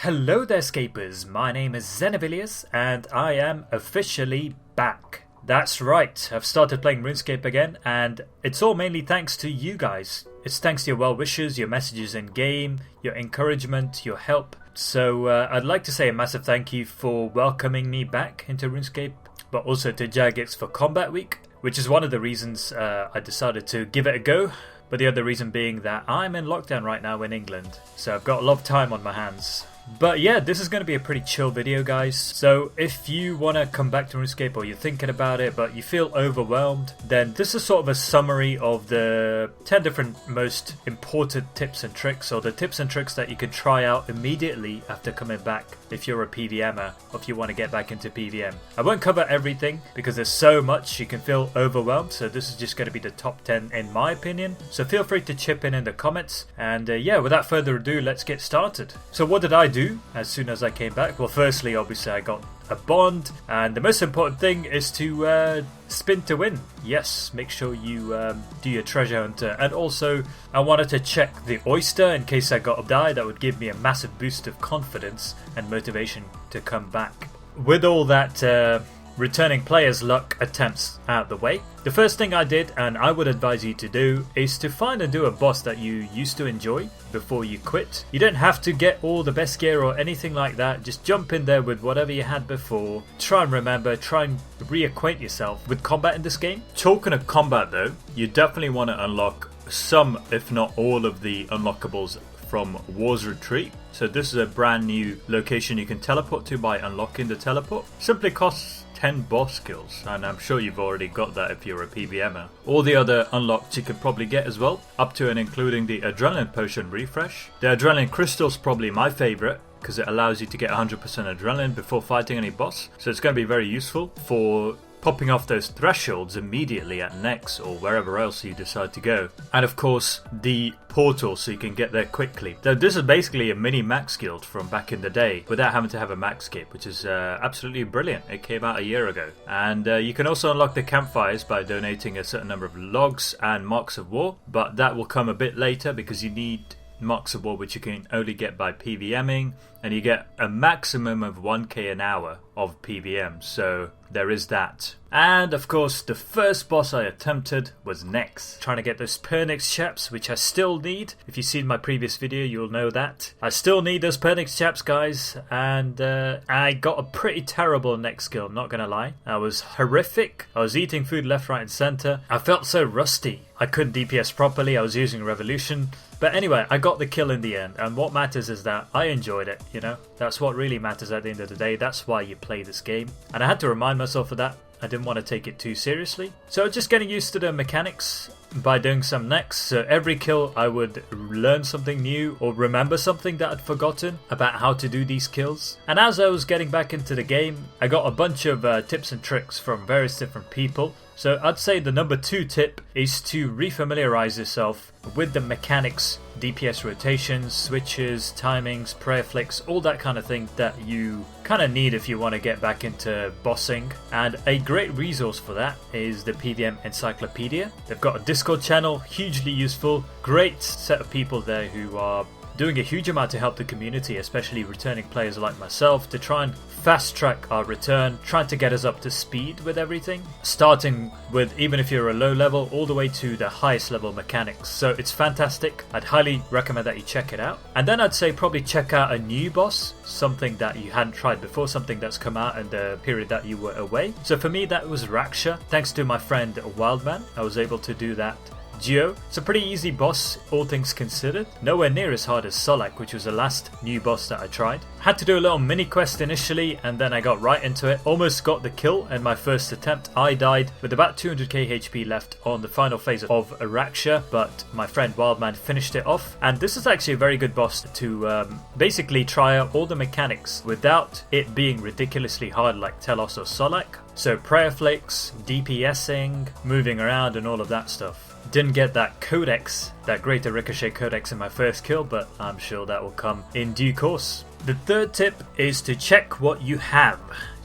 Hello there, Scapers. My name is Xenavilius, and I am officially back. That's right, I've started playing RuneScape again, and it's all mainly thanks to you guys. It's thanks to your well wishes, your messages in game, your encouragement, your help. So I'd like to say a massive thank you for welcoming me back into RuneScape, but also to Jagex for Combat Week, which is one of the reasons I decided to give it a go. But the other reason being that I'm in lockdown right now in England, so I've got a lot of time on my hands. But yeah, this is going to be a pretty chill video, guys. So if you want to come back to RuneScape or you're thinking about it but you feel overwhelmed, then this is sort of a summary of the 10 different most important tips and tricks, or the tips and tricks that you can try out immediately after coming back if you're a PvMer or if you want to get back into PvM. I won't cover everything because there's so much you can feel overwhelmed, so this is just going to be the top 10 in my opinion. So feel free to chip in the comments, and yeah, without further ado, let's get started. So what did I do as soon as I came back? Well, firstly, obviously I got a bond, and the most important thing is to spin to win. Yes, make sure you do your treasure hunter, and also I wanted to check the oyster in case I got a die. That would give me a massive boost of confidence and motivation to come back. With all that returning players luck attempts out the way, the first thing I did, and I would advise you to do, is to find and do a boss that you used to enjoy before you quit. You don't have to get all the best gear or anything like that, just jump in there with whatever you had before. Try and remember, try and reacquaint yourself with combat in this game. Talking of combat though, you definitely want to unlock some, if not all, of the unlockables from War's Retreat. So this is a brand new location you can teleport to by unlocking the teleport. Simply costs 10 boss kills, and I'm sure you've already got that if you're a PvMer. All the other unlocks you could probably get as well, up to and including the Adrenaline Potion Refresh. The Adrenaline Crystal's probably my favourite, because it allows you to get 100% adrenaline before fighting any boss, so it's going to be very useful for popping off those thresholds immediately at Nex or wherever else you decide to go. And of course the portal, so you can get there quickly. So this is basically a mini max guild from back in the day without having to have a max kit, which is absolutely brilliant. It came out a year ago. And you can also unlock the campfires by donating a certain number of logs and marks of war, but that will come a bit later because you need marks of war, which you can only get by PvMing, and you get a maximum of 1k an hour of PvM, so there is that. And of course the first boss I attempted was Nex, trying to get those Pernix chaps, which I still need. If you've seen my previous video, you'll know that I still need those Pernix chaps, guys, and I got a pretty terrible Nex skill, not gonna lie. I was horrific. I was eating food left, right and center. I felt so rusty. I couldn't DPS properly. I was using Revolution. But anyway, I got the kill in the end, and what matters is that I enjoyed it, you know? That's what really matters at the end of the day. That's why you play this game. And I had to remind myself of that. I didn't want to take it too seriously. So just getting used to the mechanics by doing some Nex. So every kill I would learn something new or remember something that I'd forgotten about how to do these kills. And as I was getting back into the game, I got a bunch of tips and tricks from various different people. So I'd say the number 2 tip is to refamiliarize yourself with the mechanics, DPS rotations, switches, timings, prayer flicks, all that kind of thing that you kind of need if you want to get back into bossing. And a great resource for that is the PvM Encyclopedia. They've got a Discord channel, hugely useful, great set of people there who are doing a huge amount to help the community, especially returning players like myself, to try and fast track our return, trying to get us up to speed with everything, starting with, even if you're a low level, all the way to the highest level mechanics. So it's fantastic. I'd highly recommend that you check it out. And then I'd say probably check out a new boss, something that you hadn't tried before, something that's come out in the period that you were away. So for me, that was Raksha. Thanks to my friend Wildman, I was able to do that. Geo. It's a pretty easy boss, all things considered. Nowhere near as hard as Solak, which was the last new boss that I tried. Had to do a little mini quest initially, and then I got right into it. Almost got the kill in my first attempt. I died with about 200k HP left on the final phase of Raksha, but my friend Wildman finished it off. And this is actually a very good boss to basically try out all the mechanics without it being ridiculously hard like Telos or Solak. So prayer flicks, DPSing, moving around and all of that stuff. Didn't get that codex, that greater ricochet codex in my first kill, but I'm sure that will come in due course. The third tip is to check what you have.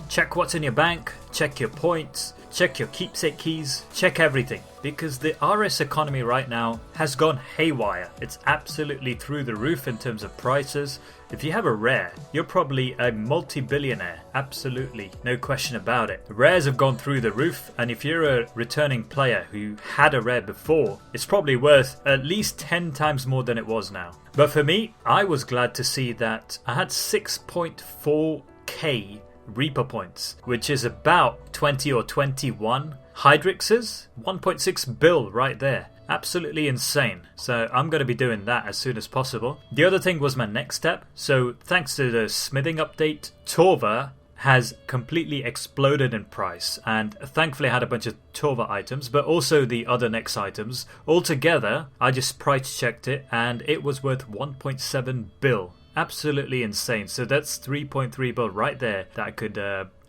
Check what's in your bank, check your points, check your keepsake keys, check everything. Because the RS economy right now has gone haywire. It's absolutely through the roof in terms of prices. If you have a rare, you're probably a multi-billionaire. Absolutely, no question about it. Rares have gone through the roof, and if you're a returning player who had a rare before, it's probably worth at least 10 times more than it was now. But for me, I was glad to see that I had 6.4k Reaper points, which is about 20 or 21 Hydrixes. 1.6 bill right there. Absolutely insane. So I'm going to be doing that as soon as possible. The other thing was my next step. So thanks to the smithing update, Torva has completely exploded in price, and thankfully I had a bunch of Torva items, but also the other next items. Altogether, I just price checked it and it was worth 1.7 bill. Absolutely insane. So that's 3.3 bill right there that I could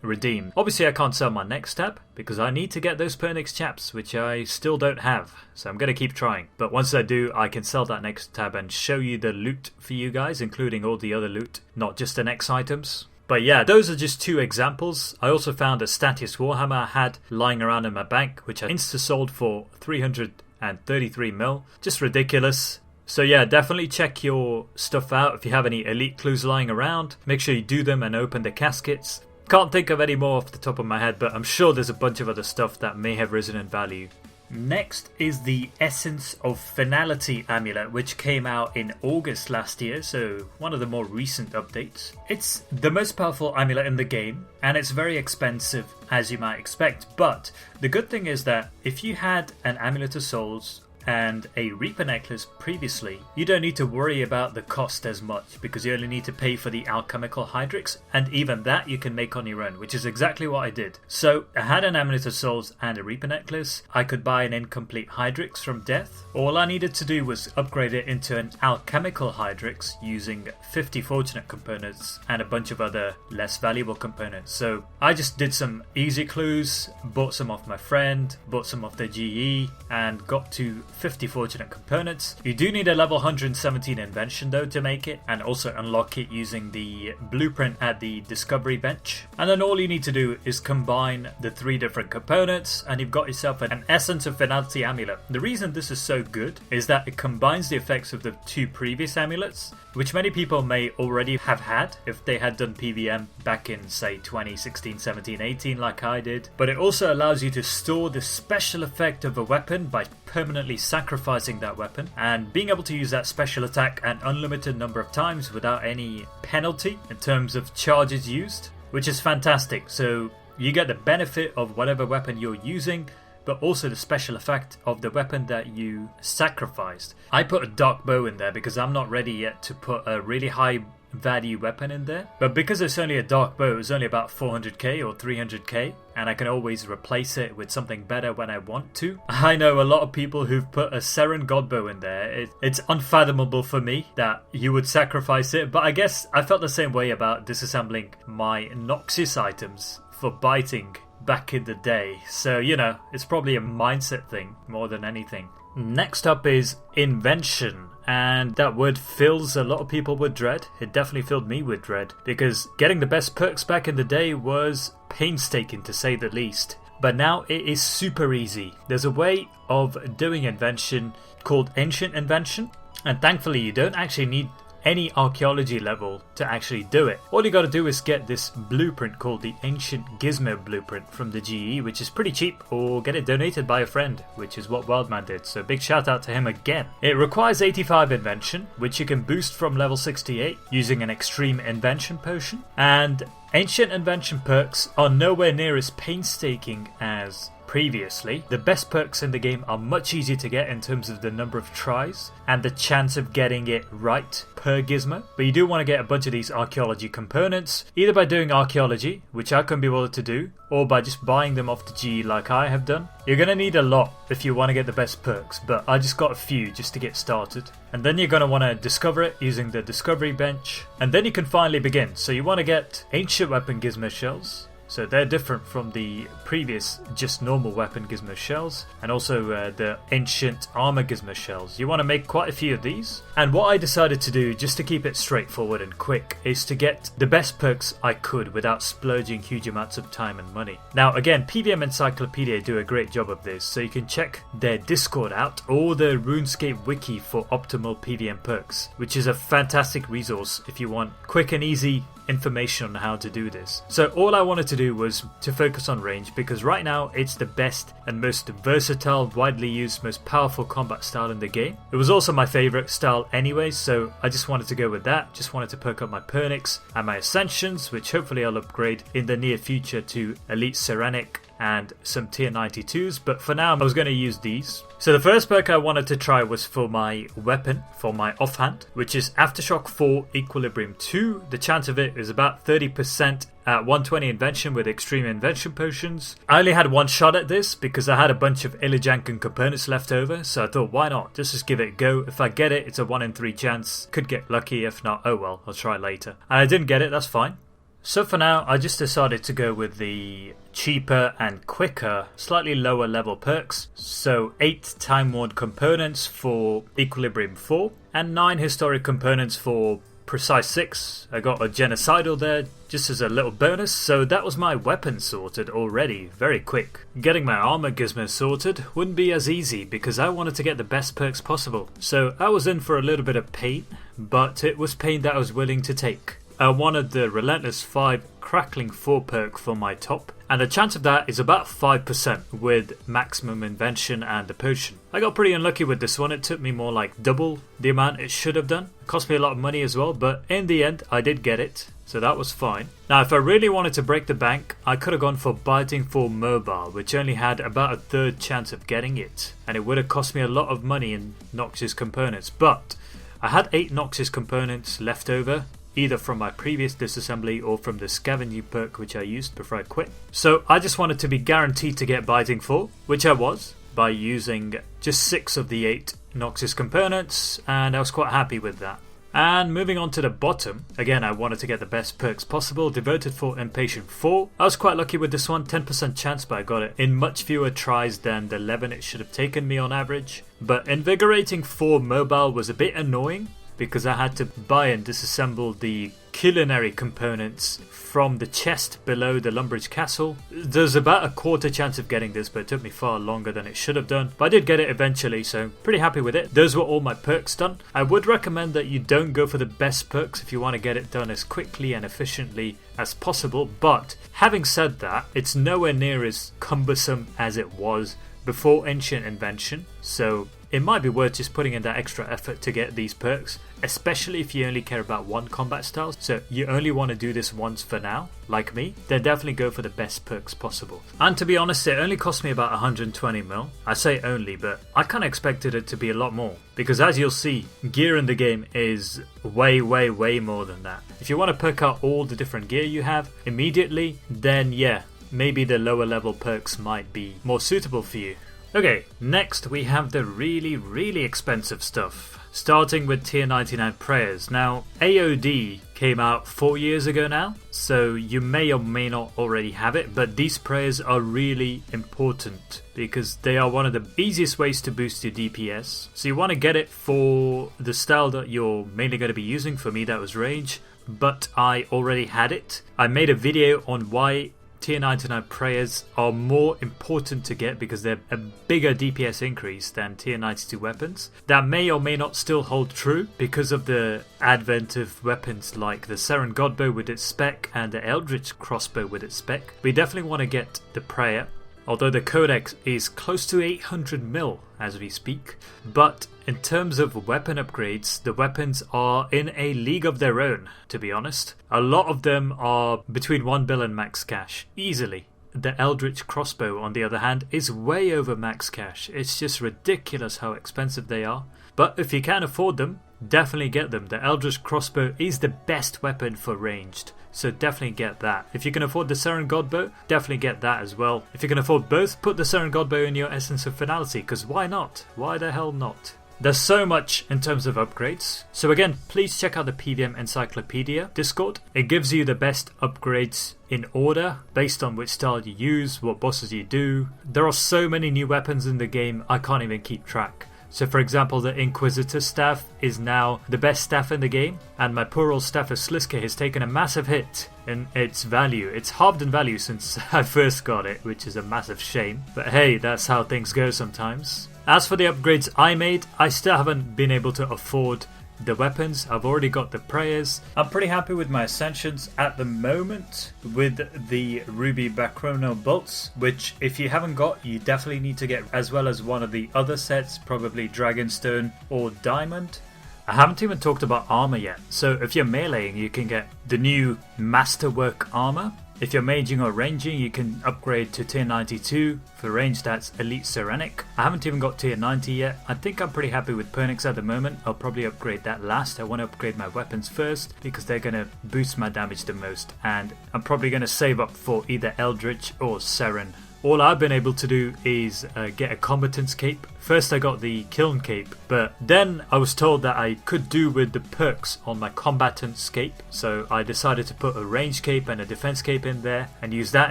redeem. Obviously I can't sell my next tab because I need to get those Pernix chaps, which I still don't have. So I'm going to keep trying. But once I do, I can sell that next tab and show you the loot for you guys, including all the other loot, not just the next items. But yeah, those are just two examples. I also found a Statius Warhammer I had lying around in my bank, which I insta-sold for 333 mil. Just ridiculous. So yeah, definitely check your stuff out. If you have any elite clues lying around, make sure you do them and open the caskets. Can't think of any more off the top of my head, but I'm sure there's a bunch of other stuff that may have risen in value. Next is the Essence of Finality amulet, which came out in August last year, so one of the more recent updates. It's the most powerful amulet in the game, and it's very expensive, as you might expect, but the good thing is that if you had an Amulet of Souls and a Reaper necklace previously, you don't need to worry about the cost as much because you only need to pay for the alchemical Hydrix, and even that you can make on your own, which is exactly what I did. So I had an Amulet of Souls and a Reaper necklace. I could buy an incomplete Hydrix from Death. All I needed to do was upgrade it into an alchemical Hydrix using 50 fortunate components and a bunch of other less valuable components. So I just did some easy clues, bought some off my friend, bought some off the GE, and got to 50 fortunate components. You do need a level 117 invention though to make it, and also unlock it using the blueprint at the discovery bench. And then all you need to do is combine the 3 different components and you've got yourself an Essence of Finality amulet. The reason this is so good is that it combines the effects of the 2 previous amulets, which many people may already have had if they had done PvM back in say 2016, 17, 18 like I did. But it also allows you to store the special effect of a weapon by permanently sacrificing that weapon and being able to use that special attack an unlimited number of times without any penalty in terms of charges used, which is fantastic. So you get the benefit of whatever weapon you're using, but also the special effect of the weapon that you sacrificed. I put a dark bow in there because I'm not ready yet to put a really high value weapon in there, but because it's only a dark bow, it's only about 400k or 300k, and I can always replace it with something better when I want to. I know a lot of people who've put a Seren Godbow in there. It's unfathomable for me that you would sacrifice it, but I guess I felt the same way about disassembling my Noxus items for biting back in the day. So, you know, it's probably a mindset thing more than anything. Next up is Invention. And that word fills a lot of people with dread. It definitely filled me with dread, because getting the best perks back in the day was painstaking to say the least. But now it is super easy. There's a way of doing Invention called Ancient Invention, and thankfully you don't actually need any archaeology level to actually do it. All you got to do is get this blueprint called the Ancient Gizmo Blueprint from the GE, which is pretty cheap, or get it donated by a friend, which is what Wildman did, so big shout out to him again. It requires 85 invention, which you can boost from level 68 using an extreme invention potion, and Ancient Invention perks are nowhere near as painstaking as previously. The best perks in the game are much easier to get in terms of the number of tries and the chance of getting it right per gizmo, but you do want to get a bunch of these archaeology components, either by doing archaeology, which I couldn't be bothered to do, or by just buying them off the GE like I have done. You're going to need a lot if you want to get the best perks, but I just got a few just to get started. And then you're going to want to discover it using the discovery bench, and then you can finally begin. So you want to get Ancient Weapon Gizmo Shells, So they're different from the previous just normal weapon gizmo shells, and also the ancient armor gizmo shells. You want to make quite a few of these. And what I decided to do, just to keep it straightforward and quick, is to get the best perks I could without splurging huge amounts of time and money. Now again, PvM Encyclopedia do a great job of this, so you can check their Discord out or the RuneScape wiki for optimal PvM perks, which is a fantastic resource if you want quick and easy information on how to do this. So all I wanted to do was to focus on range, because right now it's the best and most versatile, widely used, most powerful combat style in the game. It was also my favorite style anyway, so I just wanted to go with that. Just wanted to perk up my Pernix and my Ascensions, which hopefully I'll upgrade in the near future to Elite Serenic and some tier 92s, but for now I was going to use these. So the first perk I wanted to try was for my weapon, for my offhand, which is Aftershock 4 Equilibrium 2. The chance of it is about 30% at 120 Invention with extreme Invention potions. I only had one shot at this because I had a bunch of Ilijankan components left over, so I thought why not, just give it a go. If I get it, it's a 1 in 3 chance. Could get lucky, if not, oh well, I'll try later. And I didn't get it, that's fine. So for now, I just decided to go with the cheaper and quicker, slightly lower level perks. So 8 Time Worn components for Equilibrium 4 and 9 historic components for Precise 6. I got a Genocidal there just as a little bonus, so that was my weapon sorted already, very quick. Getting my armor gizmo sorted wouldn't be as easy because I wanted to get the best perks possible. So I was in for a little bit of pain, but it was pain that I was willing to take. I wanted the Relentless 5 Crackling 4 perk for my top, and the chance of that is about 5% with maximum invention and the potion. I got pretty unlucky with this one. It took me more like double the amount it should have done. It cost me a lot of money as well, but in the end I did get it, so that was fine. Now if I really wanted to break the bank, I could have gone for Biting 4 Mobile, which only had about a third chance of getting it, and it would have cost me a lot of money in Noxus components, but I had 8 Noxus components left over, either from my previous disassembly or from the scavenging perk which I used before I quit. So I just wanted to be guaranteed to get Biting 4, which I was, by using just 6 of the 8 Noxus components, and I was quite happy with that. And moving on to the bottom, again I wanted to get the best perks possible. Devoted 4 Impatient 4. I was quite lucky with this one, 10% chance, but I got it in much fewer tries than the 11 it should have taken me on average. But Invigorating 4 Mobile was a bit annoying, because I had to buy and disassemble the culinary components from the chest below the Lumbridge Castle. There's about a quarter chance of getting this, but it took me far longer than it should have done. But I did get it eventually, so pretty happy with it. Those were all my perks done. I would recommend that you don't go for the best perks if you want to get it done as quickly and efficiently as possible. But having said that, it's nowhere near as cumbersome as it was before Ancient Invention. So it might be worth just putting in that extra effort to get these perks, especially if you only care about one combat style. So you only want to do this once for now, like me, then definitely go for the best perks possible. And to be honest, it only cost me about 120 mil. I say only, but I kind of expected it to be a lot more, because as you'll see, gear in the game is way more than that. If you want to perk out all the different gear you have immediately, then yeah, maybe the lower level perks might be more suitable for you. Okay, next we have the really expensive stuff, starting with tier 99 prayers. Now, AOD came out 4 years ago now, so you may or may not already have it, but these prayers are really important because they are one of the easiest ways to boost your DPS. So you want to get it for the style that you're mainly going to be using. For me that was range, but I already had it. I made a video on why tier 99 prayers are more important to get because they're a bigger DPS increase than tier 92 weapons. That may or may not still hold true because of the advent of weapons like the Seren Godbow with its spec and the Eldritch crossbow with its spec. We definitely want to get the prayer, although the codex is close to 800 mil as we speak. But in terms of weapon upgrades, the weapons are in a league of their own, to be honest. A lot of them are between 1 bill and max cash, easily. The Eldritch crossbow, on the other hand, is way over max cash. It's just ridiculous how expensive they are. But if you can afford them, definitely get them. The Eldritch crossbow is the best weapon for ranged, so definitely get that. If you can afford the Seren Godbow, definitely get that as well. If you can afford both, put the Seren Godbow in your Essence of Finality, because why not? Why the hell not? There's so much in terms of upgrades. So again, please check out the PvM Encyclopedia Discord. It gives you the best upgrades in order based on which style you use, what bosses you do. There are so many new weapons in the game, I can't even keep track. So for example, the Inquisitor staff is now the best staff in the game, and my poor old staff of Slisker has taken a massive hit in its value. It's halved in value since I first got it, which is a massive shame. But hey, that's how things go sometimes. As for the upgrades I made, I still haven't been able to afford the weapons. I've already got the prayers. I'm pretty happy with my ascensions at the moment with the ruby bachronal bolts, which if you haven't got, you definitely need to get, as well as one of the other sets, probably dragonstone or diamond. I haven't even talked about armor yet, so if you're meleeing you can get the new masterwork armor. If you're maging or ranging, you can upgrade to tier 92. For range, that's Elite Serenic. I haven't even got tier 90 yet. I think I'm pretty happy with Pernix at the moment. I'll probably upgrade that last. I want to upgrade my weapons first because they're going to boost my damage the most. And I'm probably going to save up for either Eldritch or Seren. All I've been able to do is get a combatant's cape. First I got the kiln cape, but then I was told that I could do with the perks on my combatant's cape, so I decided to put a range cape and a defense cape in there and use that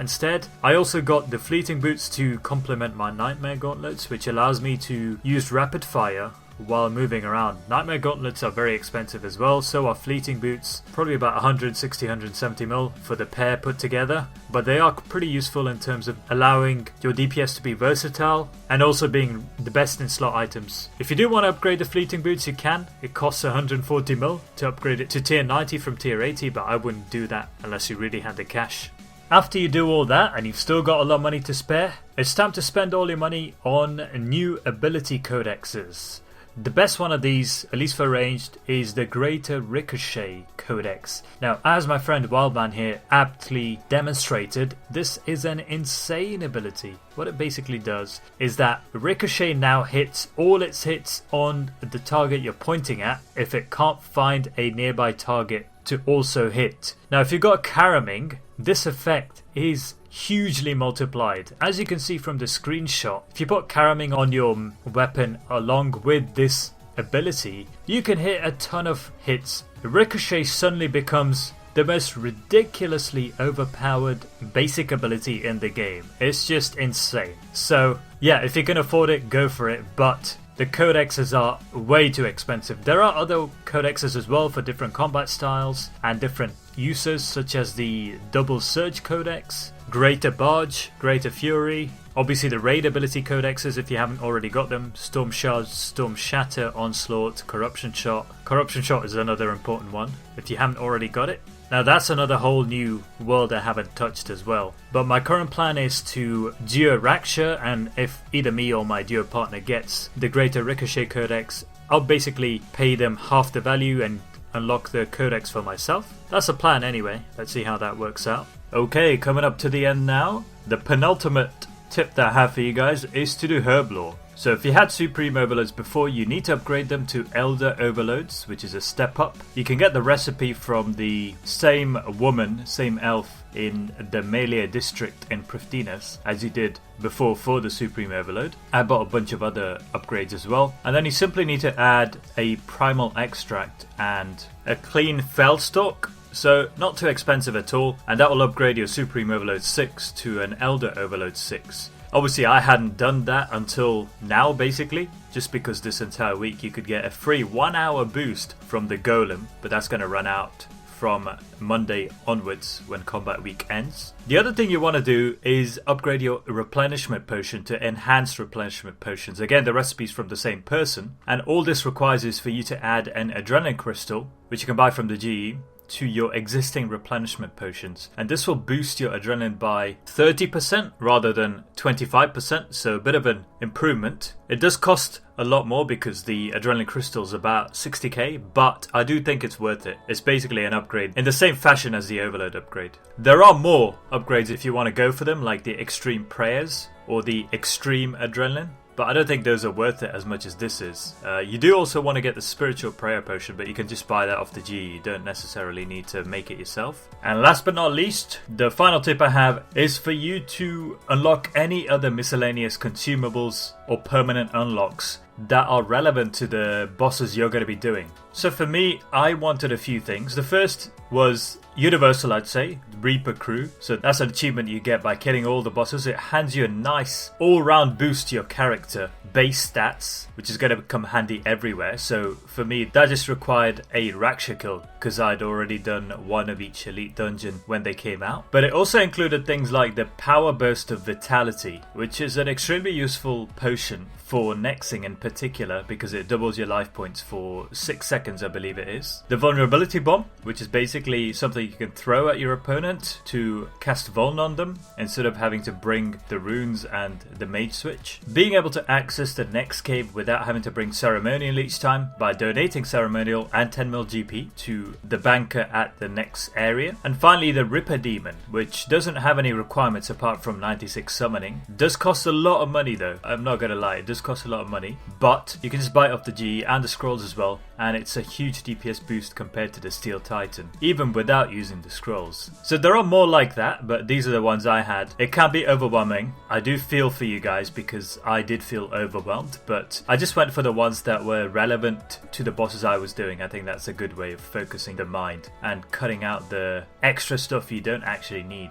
instead. I also got the fleeting boots to complement my nightmare gauntlets, which allows me to use rapid fire while moving around. Nightmare gauntlets are very expensive as well, so are fleeting boots, probably about 160-170 mil for the pair put together, but they are pretty useful in terms of allowing your DPS to be versatile and also being the best in slot items. If you do want to upgrade the fleeting boots, you can. It costs 140 mil to upgrade it to tier 90 from tier 80, but I wouldn't do that unless you really had the cash. After you do all that and you've still got a lot of money to spare, it's time to spend all your money on new ability codexes. The best one of these, at least for ranged, is the Greater Ricochet Codex. Now, as my friend Wildman here aptly demonstrated, this is an insane ability. What it basically does is that Ricochet now hits all its hits on the target you're pointing at if it can't find a nearby target to also hit. Now, if you've got Caraming, this effect is hugely multiplied. As you can see from the screenshot, if you put Caraming on your weapon along with this ability, you can hit a ton of hits. Ricochet suddenly becomes the most ridiculously overpowered basic ability in the game. It's just insane. So yeah, if you can afford it, go for it, but the codexes are way too expensive. There are other codexes as well for different combat styles and different uses, such as the Double Surge Codex, Greater Barge, Greater Fury, obviously the raid ability codexes if you haven't already got them, Storm Charge, Storm Shatter, Onslaught, Corruption Shot. Corruption Shot is another important one if you haven't already got it. Now that's another whole new world I haven't touched as well. But my current plan is to duo Raksha, and if either me or my duo partner gets the Greater Ricochet Codex, I'll basically pay them half the value and unlock the codex for myself. That's the plan anyway. Let's see how that works out. Okay, coming up to the end now. The penultimate tip that I have for you guys is to do Herb Lore. So if you had Supreme Overloads before, you need to upgrade them to Elder Overloads, which is a step up. You can get the recipe from the same woman, same elf in the Melee district in Prifddinas as you did before for the Supreme Overload. I bought a bunch of other upgrades as well. And then you simply need to add a Primal Extract and a clean Fellstalk. So not too expensive at all, and that will upgrade your Supreme Overload 6 to an Elder Overload 6. Obviously I hadn't done that until now basically, just because this entire week you could get a free 1 hour boost from the Golem, but that's going to run out from Monday onwards when combat week ends. The other thing you want to do is upgrade your replenishment potion to enhanced replenishment potions. Again, the recipe's from the same person, and all this requires is for you to add an adrenaline crystal, which you can buy from the GE, to your existing replenishment potions, and this will boost your adrenaline by 30% rather than 25%, so a bit of an improvement. It does cost a lot more because the adrenaline crystal is about 60k, but I do think it's worth it. It's basically an upgrade in the same fashion as the Overload upgrade. There are more upgrades if you want to go for them, like the Extreme Prayers or the Extreme Adrenaline. but I don't think those are worth it as much as this is. You do also want to get the Spiritual Prayer Potion, but you can just buy that off the G. You don't necessarily need to make it yourself. And last but not least, the final tip I have is for you to unlock any other miscellaneous consumables or permanent unlocks that are relevant to the bosses you're going to be doing. So for me, I wanted a few things. The first was universal, I'd say, Reaper Crew. So that's an achievement you get by killing all the bosses. It hands you a nice all-round boost to your character base stats, which is going to come handy everywhere. So for me, that just required a Raksha kill because I'd already done one of each elite dungeon when they came out. But it also included things like the Power Burst of Vitality, which is an extremely useful potion for nexing in particular because it doubles your life points for 6 seconds, I believe it is. The Vulnerability Bomb, which is basically something you can throw at your opponent to cast Vuln on them instead of having to bring the runes and the mage switch. Being able to access the next cave without having to bring Ceremonial each time by donating Ceremonial and 10 mil GP to the banker at the next area. And finally the Ripper Demon, which doesn't have any requirements apart from 96 summoning. Does cost a lot of money though, I'm not gonna lie, it does cost a lot of money, but you can just buy it off the G and the scrolls as well, and it's a huge DPS boost compared to the Steel Titan, even without using the scrolls. So there are more like that, but these are the ones I had. It can be overwhelming. I do feel for you guys because I did feel overwhelmed, but I just went for the ones that were relevant to the bosses I was doing. I think that's a good way of focusing the mind and cutting out the extra stuff you don't actually need.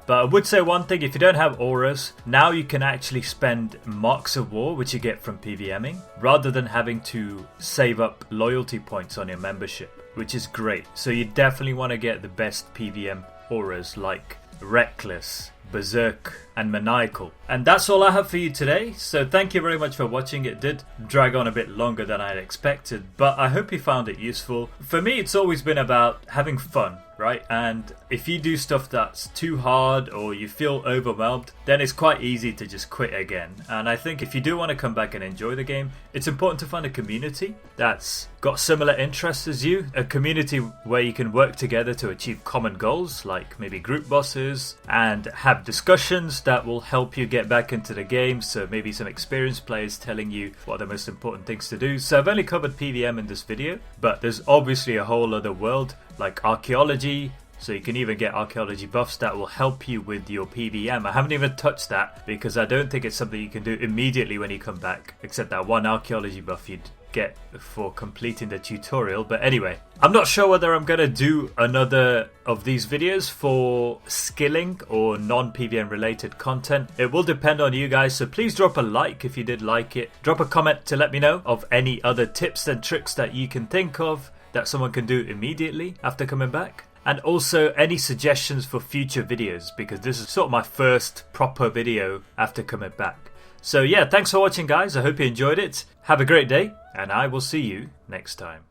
But I would say one thing, if you don't have auras, now you can actually spend Marks of War, which you get from PvMing, rather than having to save up loyalty points on your membership, which is great. So you definitely want to get the best PvM auras like Reckless, Berserk and Maniacal. And that's all I have for you today, so thank you very much for watching. It did drag on a bit longer than I had expected, but I hope you found it useful. For me, it's always been about having fun, right? And if you do stuff that's too hard or you feel overwhelmed, then it's quite easy to just quit again. And I think if you do want to come back and enjoy the game, it's important to find a community that's got similar interests as you, a community where you can work together to achieve common goals, like maybe group bosses, and have discussions that will help you get back into the game. So maybe some experienced players telling you what are the most important things to do. So I've only covered PvM in this video, but there's obviously a whole other world like archaeology, so you can even get archaeology buffs that will help you with your PvM. I haven't even touched that because I don't think it's something you can do immediately when you come back, except that one archaeology buff you'd get for completing the tutorial. But anyway, I'm not sure whether I'm going to do another of these videos for skilling or non-PvM related content. It will depend on you guys, so please drop a like if you did like it. Drop a comment to let me know of any other tips and tricks that you can think of that someone can do immediately after coming back. And also any suggestions for future videos, because this is sort of my first proper video after coming back. So yeah, thanks for watching guys, I hope you enjoyed it. Have a great day, and I will see you next time.